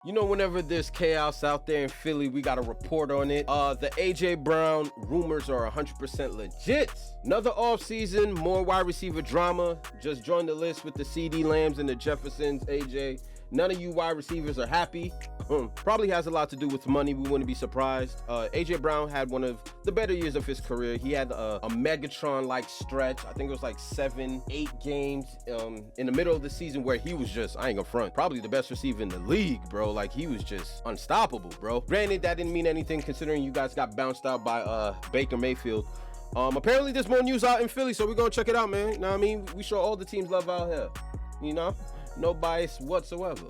You know, whenever there's chaos out there in Philly, we got to report on it. The AJ Brown rumors are 100% legit. Another offseason, more wide receiver drama. Just joined the list with the CD Lambs and the Jeffersons, AJ. None of you wide receivers are happy. Probably has a lot to do with money. We wouldn't be surprised. AJ Brown had one of the better years of his career. He had a Megatron-like stretch. I think it was like 7-8 games in the middle of the season where he was just, I ain't gonna front, probably the best receiver in the league, bro. Like, he was just unstoppable, bro. Granted, that didn't mean anything considering you guys got bounced out by Baker Mayfield. Apparently there's more news out in Philly, so we're gonna check it out, man. You know what I mean? We show all the teams love out here. You know? No bias whatsoever.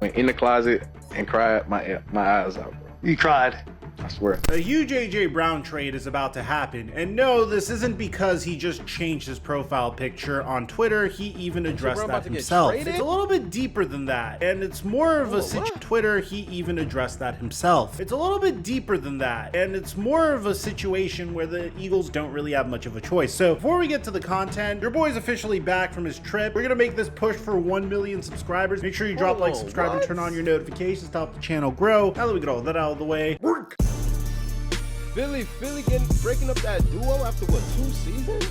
Went in the closet and cried my eyes out, bro. You cried. I swear. A huge AJ Brown trade is about to happen, and no, this isn't because he just changed his profile picture on Twitter. He even addressed that himself. It's a little bit deeper than that, and it's more of a Twitter. He even addressed that himself. It's a little bit deeper than that, and it's more of a situation where the Eagles don't really have much of a choice. So before we get to the content, your boy's officially back from his trip. We're gonna make this push for 1 million subscribers. Make sure you drop like, subscribe, and turn on your notifications to help the channel grow. Now that we get all that out of the way, work. Philly breaking up that duo after what, 2 seasons?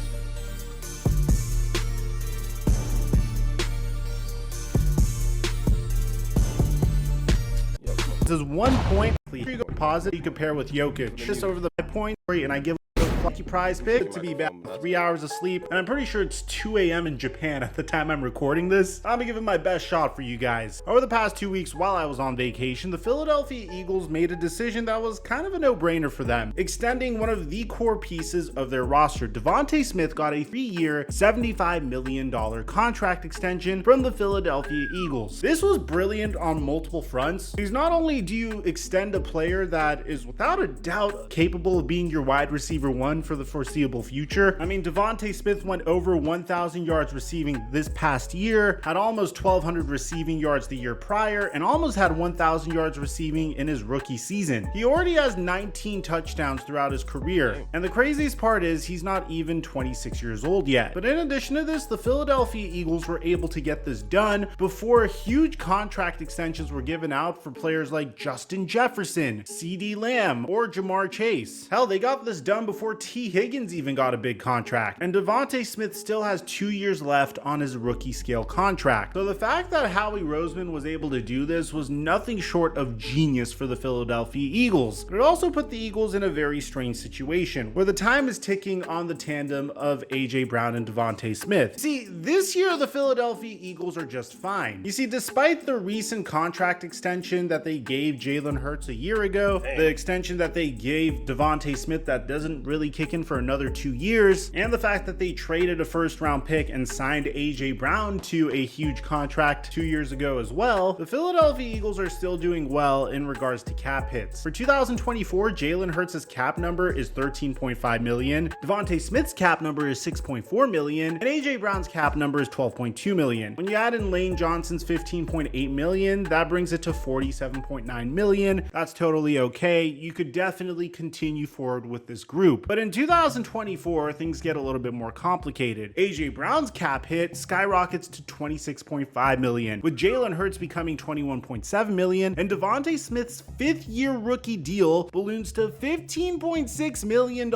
This is 1 point. Here you go. Pause it. You compare with Jokic. Just over the point, and I give lucky prize pick to be back 3 hours of sleep, and I'm pretty sure it's 2 a.m. in Japan at the time I'm recording this. I'm gonna give it my best shot for you guys. Over the past 2 weeks while I was on vacation, the Philadelphia Eagles made a decision that was kind of a no-brainer for them, extending one of the core pieces of their roster. DeVonta Smith got a 3-year, $75 million contract extension from the Philadelphia Eagles. This was brilliant on multiple fronts, because not only do you extend a player that is without a doubt capable of being your wide receiver one for the foreseeable future. I mean, DeVonta Smith went over 1,000 yards receiving this past year, had almost 1,200 receiving yards the year prior, and almost had 1,000 yards receiving in his rookie season. He already has 19 touchdowns throughout his career, and the craziest part is he's not even 26 years old yet. But in addition to this, the Philadelphia Eagles were able to get this done before huge contract extensions were given out for players like Justin Jefferson, CD Lamb, or Jamar Chase. Hell, they got this done before T. Higgins even got a big contract, and DeVonta Smith still has 2 years left on his rookie scale contract. So the fact that Howie Roseman was able to do this was nothing short of genius for the Philadelphia Eagles. But it also put the Eagles in a very strange situation, where the time is ticking on the tandem of AJ Brown and DeVonta Smith. See, this year the Philadelphia Eagles are just fine. You see, despite the recent contract extension that they gave Jalen Hurts a year ago, the extension that they gave DeVonta Smith that doesn't really kick in for another 2 years, and the fact that they traded a first-round pick and signed AJ Brown to a huge contract 2 years ago as well, the Philadelphia Eagles are still doing well in regards to cap hits. For 2024, Jalen Hurts' cap number is $13.5 million, DeVonta Smith's cap number is $6.4 million, and AJ Brown's cap number is $12.2 million. When you add in Lane Johnson's $15.8 million, that brings it to $47.9 million. That's totally okay. You could definitely continue forward with this group. But in 2024, things get a little bit more complicated. AJ Brown's cap hit skyrockets to $26.5 million, with Jalen Hurts becoming $21.7 million, and DeVonta Smith's 5th-year rookie deal balloons to $15.6 million.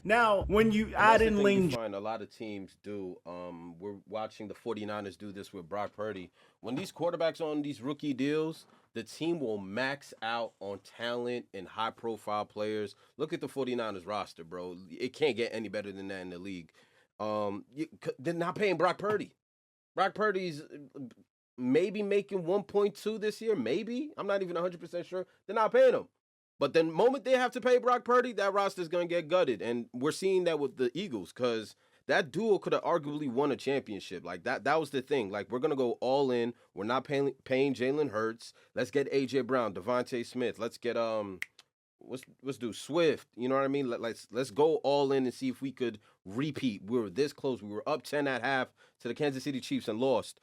Now, when you add in Lane... A lot of teams do. We're watching the 49ers do this with Brock Purdy. When these quarterbacks on these rookie deals, the team will max out on talent and high-profile players. Look at the 49ers roster, bro. It can't get any better than that in the league. They're not paying Brock Purdy. Brock Purdy's maybe making 1.2 this year, maybe. I'm not even 100% sure. They're not paying him. But the moment they have to pay Brock Purdy, that roster's going to get gutted. And we're seeing that with the Eagles because that duo could have arguably won a championship. Like, that was the thing. Like, we're going to go all in. We're not paying Jalen Hurts. Let's get A.J. Brown, DeVonta Smith. Let's get, let's do Swift. You know what I mean? Let's go all in and see if we could repeat. We were this close. We were up 10 at half to the Kansas City Chiefs and lost.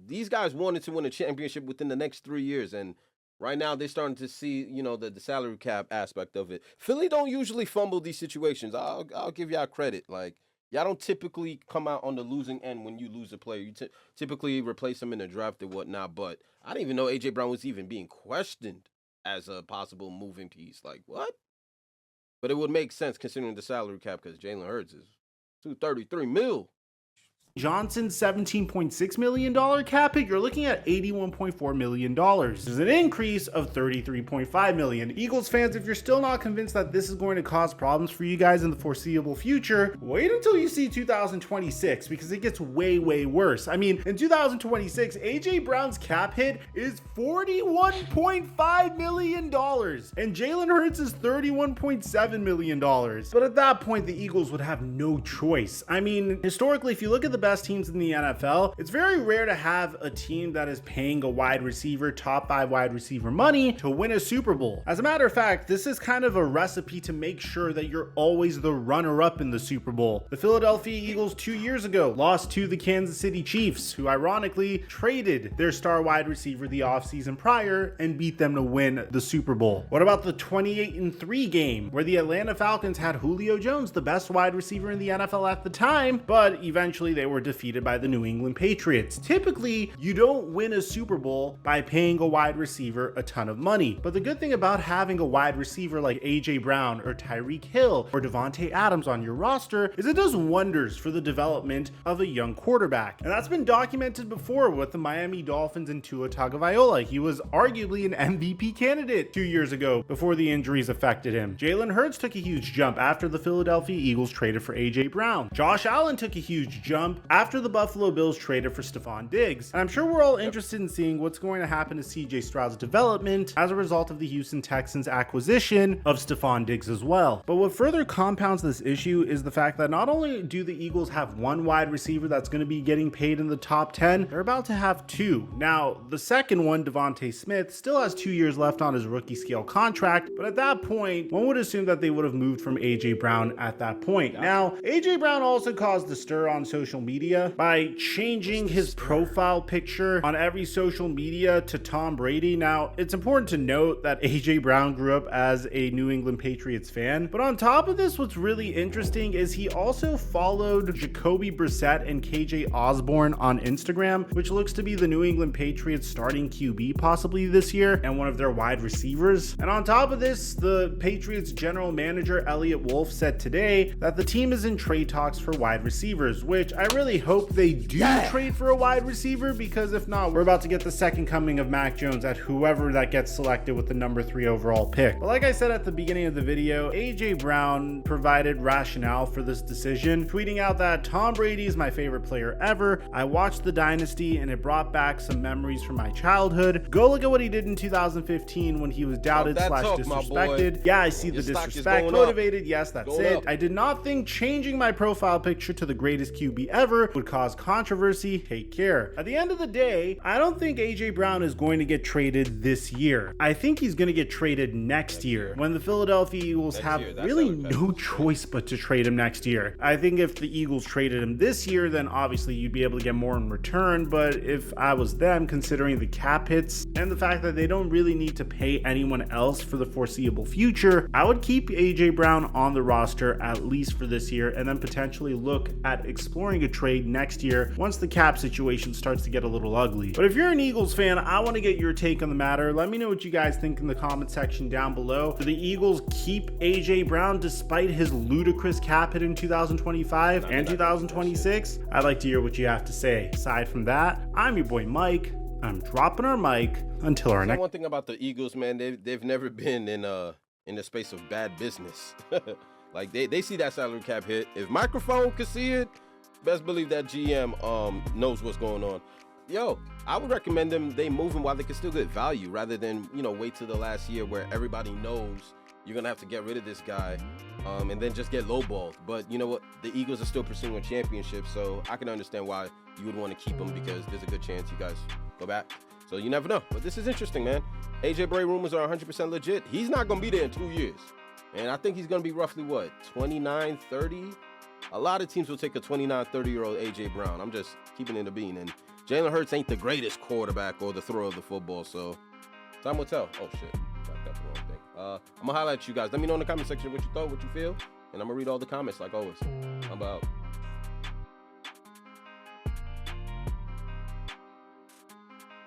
These guys wanted to win a championship within the next 3 years, and right now they're starting to see, the salary cap aspect of it. Philly don't usually fumble these situations. I'll give y'all credit. Like, Y'all don't typically come out on the losing end when you lose a player. You typically replace him in the draft and whatnot. But I didn't even know A.J. Brown was even being questioned as a possible moving piece. Like, what? But it would make sense considering the salary cap because Jalen Hurts is $233 million. Johnson's $17.6 million cap hit, you're looking at $81.4 million. This is an increase of $33.5 million. Eagles fans, if you're still not convinced that this is going to cause problems for you guys in the foreseeable future, wait until you see 2026 because it gets way, way worse. I mean, in 2026, AJ Brown's cap hit is $41.5 million and Jalen Hurts is $31.7 million. But at that point, the Eagles would have no choice. I mean, historically, if you look at the best teams in the NFL, it's very rare to have a team that is paying a wide receiver, top 5 wide receiver money to win a Super Bowl. As a matter of fact, this is kind of a recipe to make sure that you're always the runner-up in the Super Bowl. The Philadelphia Eagles 2 years ago lost to the Kansas City Chiefs, who ironically traded their star wide receiver the offseason prior and beat them to win the Super Bowl. What about the 28-3 game where the Atlanta Falcons had Julio Jones, the best wide receiver in the NFL at the time, but eventually they were defeated by the New England Patriots. Typically, you don't win a Super Bowl by paying a wide receiver a ton of money. But the good thing about having a wide receiver like AJ Brown or Tyreek Hill or Devontae Adams on your roster is it does wonders for the development of a young quarterback. And that's been documented before with the Miami Dolphins and Tua Tagovailoa. He was arguably an MVP candidate 2 years ago before the injuries affected him. Jalen Hurts took a huge jump after the Philadelphia Eagles traded for AJ Brown. Josh Allen took a huge jump after the Buffalo Bills traded for Stephon Diggs. And I'm sure we're all interested in seeing what's going to happen to CJ Stroud's development as a result of the Houston Texans acquisition of Stephon Diggs as well. But what further compounds this issue is the fact that not only do the Eagles have one wide receiver that's going to be getting paid in the top 10, they're about to have two. Now, the second one, Devontae Smith, still has 2 years left on his rookie scale contract, but at that point, one would assume that they would have moved from AJ Brown at that point. Now, AJ Brown also caused a stir on social media by changing his profile picture on every social media to Tom Brady. Now, it's important to note that AJ Brown grew up as a New England Patriots fan, but on top of this, what's really interesting is he also followed Jacoby Brissett and KJ Osborne on Instagram, which looks to be the New England Patriots starting QB possibly this year and one of their wide receivers. And on top of this, the Patriots general manager Elliott Wolf said today that the team is in trade talks for wide receivers, which I really hope they do trade for a wide receiver, because if not, we're about to get the second coming of Mac Jones at whoever that gets selected with the number 3 overall pick. But like I said at the beginning of the video, AJ Brown provided rationale for this decision, tweeting out that Tom Brady is my favorite player ever. I watched the dynasty and it brought back some memories from my childhood. Go look at what he did in 2015 when he was doubted / disrespected. Yeah, I see the disrespect. Motivated, yes, that's it. I did not think changing my profile picture to the greatest QB ever would cause controversy. Take care. At the end of the day, I don't think AJ Brown is going to get traded this year. I think he's going to get traded next year when the Philadelphia Eagles have really no choice but to trade him next year. I think if the Eagles traded him this year, then obviously you'd be able to get more in return. But if I was them, considering the cap hits and the fact that they don't really need to pay anyone else for the foreseeable future, I would keep AJ Brown on the roster at least for this year and then potentially look at exploring a trade next year once the cap situation starts to get a little ugly. But if you're an Eagles fan, I want to get your take on the matter. Let me know what you guys think in the comment section down below. Do the Eagles keep AJ Brown despite his ludicrous cap hit in 2025 and 2026? I'd like to hear what you have to say. Aside from that, I'm your boy Mike. I'm dropping our mic until our next. One thing about the Eagles, man, they've never been in the space of bad business. Like they see that salary cap hit. If microphone can see it, best believe that GM knows what's going on. Yo, I would recommend they move him while they can still get value rather than, wait till the last year where everybody knows you're going to have to get rid of this guy and then just get lowballed. But you know what? The Eagles are still pursuing a championship, so I can understand why you would want to keep him because there's a good chance you guys go back. So you never know. But this is interesting, man. AJ Bray rumors are 100% legit. He's not going to be there in 2 years. And I think he's going to be roughly, 29, 30? A lot of teams will take a 29, 30-year-old A.J. Brown. I'm just keeping it a bean. And Jalen Hurts ain't the greatest quarterback or the thrower of the football, so time will tell. Oh, shit. Got the wrong thing. I'm going to highlight you guys. Let me know in the comment section what you thought, what you feel, and I'm going to read all the comments like always. I'm out.